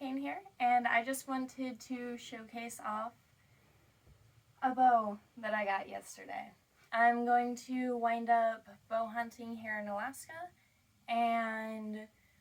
Kane here, and I just wanted to showcase off a bow that I got yesterday. I'm going to wind up bow hunting here in Alaska, and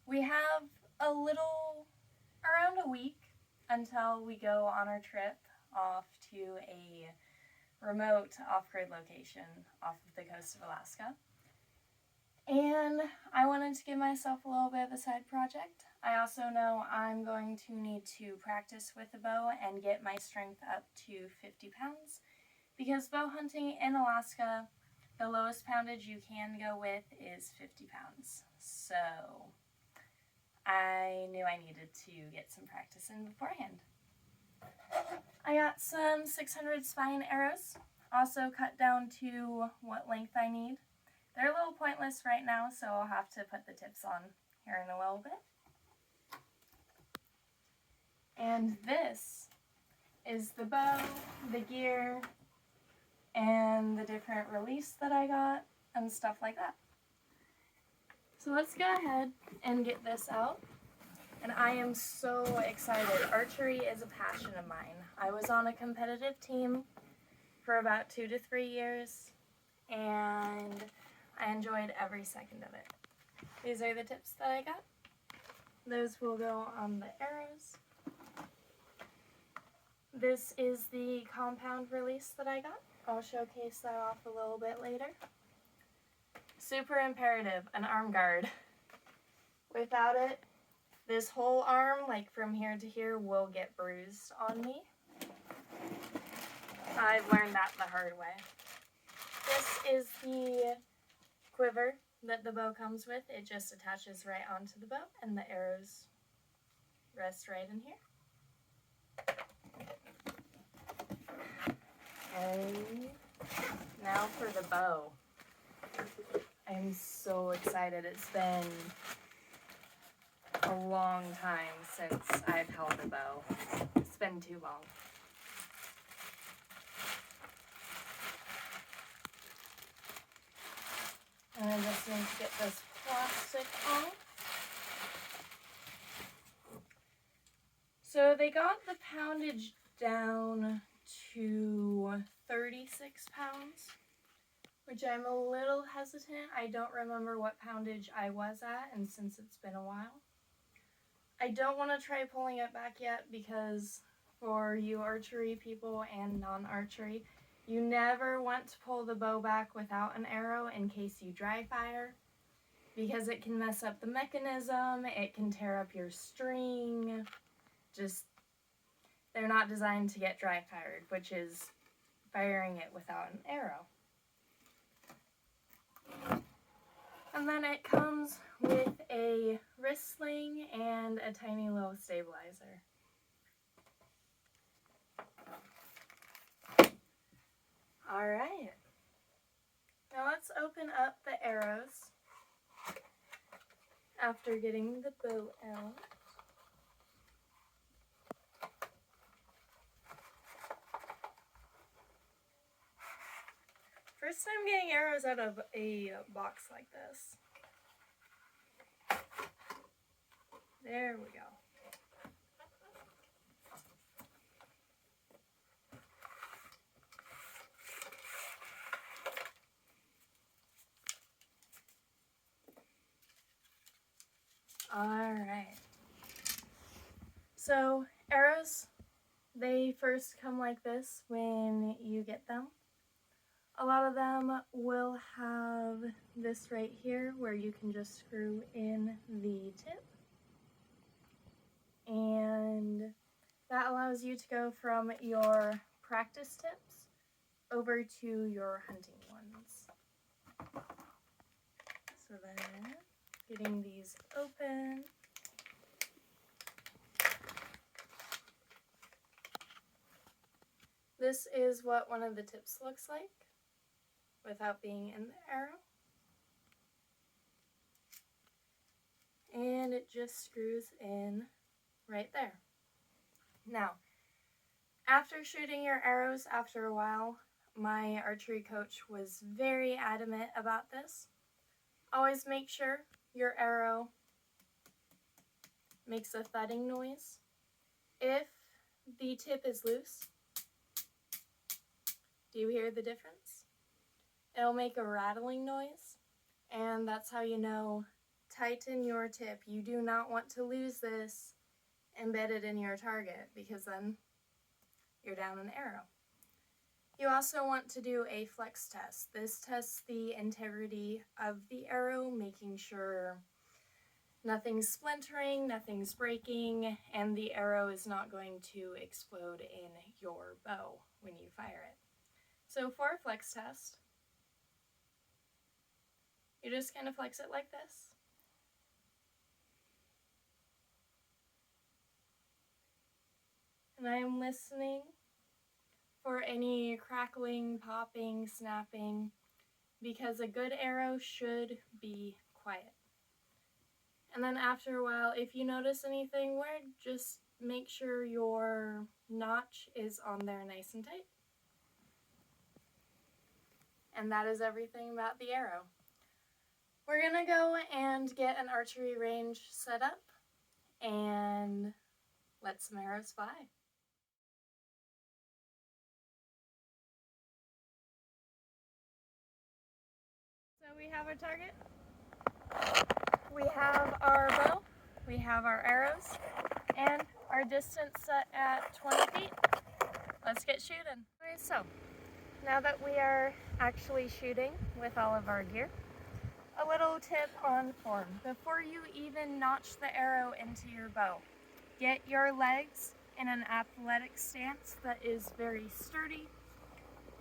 we have around a week until we go on our trip off to a remote off-grid location off of the coast of Alaska. And I wanted to give myself a little bit of a side project. I also know I'm going to need to practice with the bow and get my strength up to 50 pounds because bow hunting in Alaska, the lowest poundage you can go with is 50 pounds. So I knew I needed to get some practice in beforehand. I got some 600 spine arrows, also cut down to what length I need. They're a little pointless right now, so I'll have to put the tips on here in a little bit. And this is the bow, the gear, and the different release that I got, and stuff like that. So let's go ahead and get this out. And I am so excited. Archery is a passion of mine. I was on a competitive team for about 2 to 3 years, and I enjoyed every second of it. These are the tips that I got. Those will go on the arrows. This is the compound release that I got. I'll showcase that off a little bit later. Super imperative, an arm guard. Without it, this whole arm, like from here to here, will get bruised on me. I've learned that the hard way. This is the quiver that the bow comes with. It just attaches right onto the bow, and the arrows rest right in here. And now for the bow. I'm so excited. It's been a long time since I've held a bow. It's been too long. And I just need to get this plastic off. So they got the poundage down to 36 pounds, which I'm a little hesitant. I don't remember what poundage I was at, and since it's been a while. I don't want to try pulling it back yet because for you archery people and non-archery, you never want to pull the bow back without an arrow in case you dry fire, because it can mess up the mechanism, it can tear up your string. Just, they're not designed to get dry fired, which is firing it without an arrow. And then it comes with a wrist sling and a tiny little stabilizer. Alright, now let's open up the arrows after getting the bow out. First time getting arrows out of a box like this. There we go. Alright. So arrows, they first come like this when you get them. A lot of them will have this right here where you can just screw in the tip. And that allows you to go from your practice tips over to your hunting ones. So then, getting these open. This is what one of the tips looks like without being in the arrow. And it just screws in right there. Now, after shooting your arrows after a while, my archery coach was very adamant about this. Always make sure your arrow makes a thudding noise If the tip is loose, do you hear the difference? It'll make a rattling noise, and that's how you know tighten your tip. You do not want to lose this embedded in your target, because then you're down an arrow. You also want to do a flex test. This tests the integrity of the arrow, making sure nothing's splintering, nothing's breaking, and the arrow is not going to explode in your bow when you fire it. So for a flex test, you just kind of flex it like this. And I am listening for any crackling, popping, snapping, because a good arrow should be quiet. And then after a while, if you notice anything weird, just make sure your notch is on there nice and tight. And that is everything about the arrow. We're gonna go and get an archery range set up and let some arrows fly. So we have our target, we have our bow, we have our arrows, and our distance set at 20 feet. Let's get shooting. Okay, so now that we are actually shooting with all of our gear, a little tip on form. Before you even notch the arrow into your bow, get your legs in an athletic stance that is very sturdy.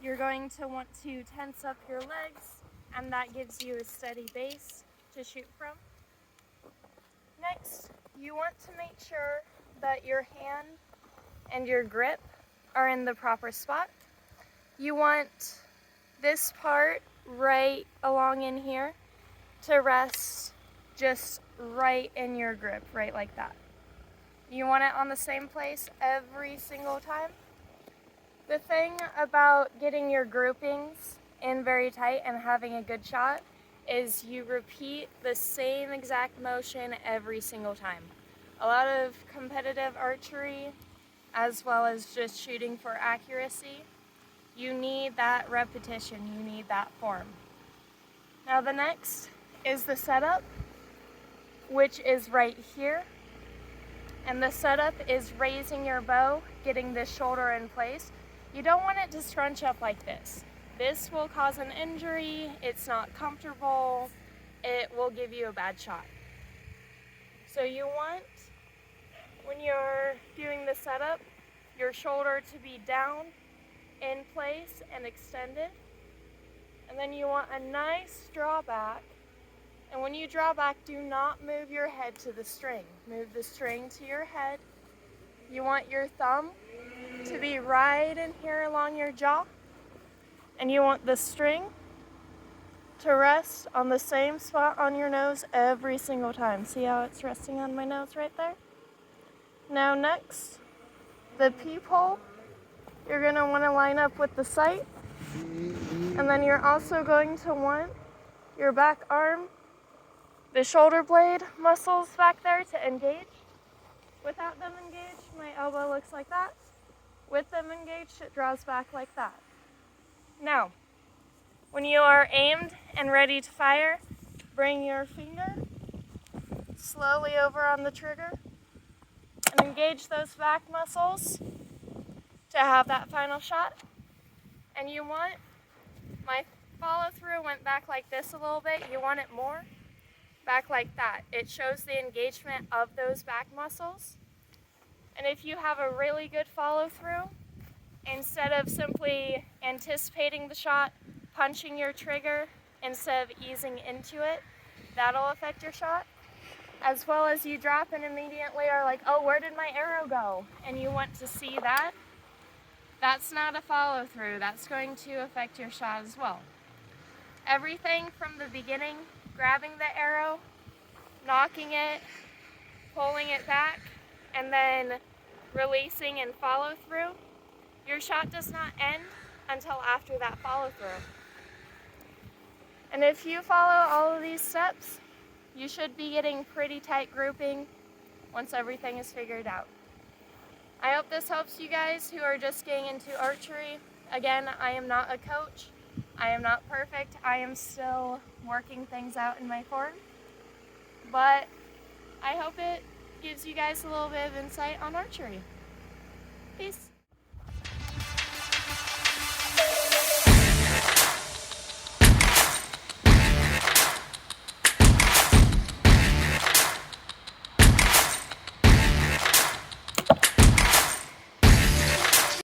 You're going to want to tense up your legs, and that gives you a steady base to shoot from. Next, you want to make sure that your hand and your grip are in the proper spot. You want this part right along in here to rest just right in your grip, right like that. You want it on the same place every single time. The thing about getting your groupings in very tight and having a good shot is you repeat the same exact motion every single time. A lot of competitive archery, as well as just shooting for accuracy, you need that repetition, you need that form. Now the next is the setup, which is right here. And the setup is raising your bow, getting this shoulder in place. You don't want it to scrunch up like this. This will cause an injury, it's not comfortable, it will give you a bad shot. So you want, when you're doing the setup, your shoulder to be down, in place, and extended. And then you want a nice draw back. And when you draw back, do not move your head to the string. Move the string to your head. You want your thumb to be right in here along your jaw. And you want the string to rest on the same spot on your nose every single time. See how it's resting on my nose right there? Now next, the peephole, you're going to want to line up with the sight. And then you're also going to want your back arm, the shoulder blade muscles back there to engage. Without them engaged, my elbow looks like that. With them engaged, it draws back like that. Now, when you are aimed and ready to fire, bring your finger slowly over on the trigger and engage those back muscles to have that final shot. And you want, my follow through went back like this a little bit, you want it more back like that. It shows the engagement of those back muscles. And if you have a really good follow through, instead of simply anticipating the shot, punching your trigger instead of easing into it, that'll affect your shot. As well as you drop and immediately are like, oh, where did my arrow go? And you want to see that. That's not a follow through. That's going to affect your shot as well. Everything from the beginning, grabbing the arrow, knocking it, pulling it back, and then releasing and follow through. Your shot does not end until after that follow through. And if you follow all of these steps, you should be getting pretty tight grouping once everything is figured out. I hope this helps you guys who are just getting into archery. Again, I am not a coach. I am not perfect. I am still working things out in my form. But I hope it gives you guys a little bit of insight on archery. Peace.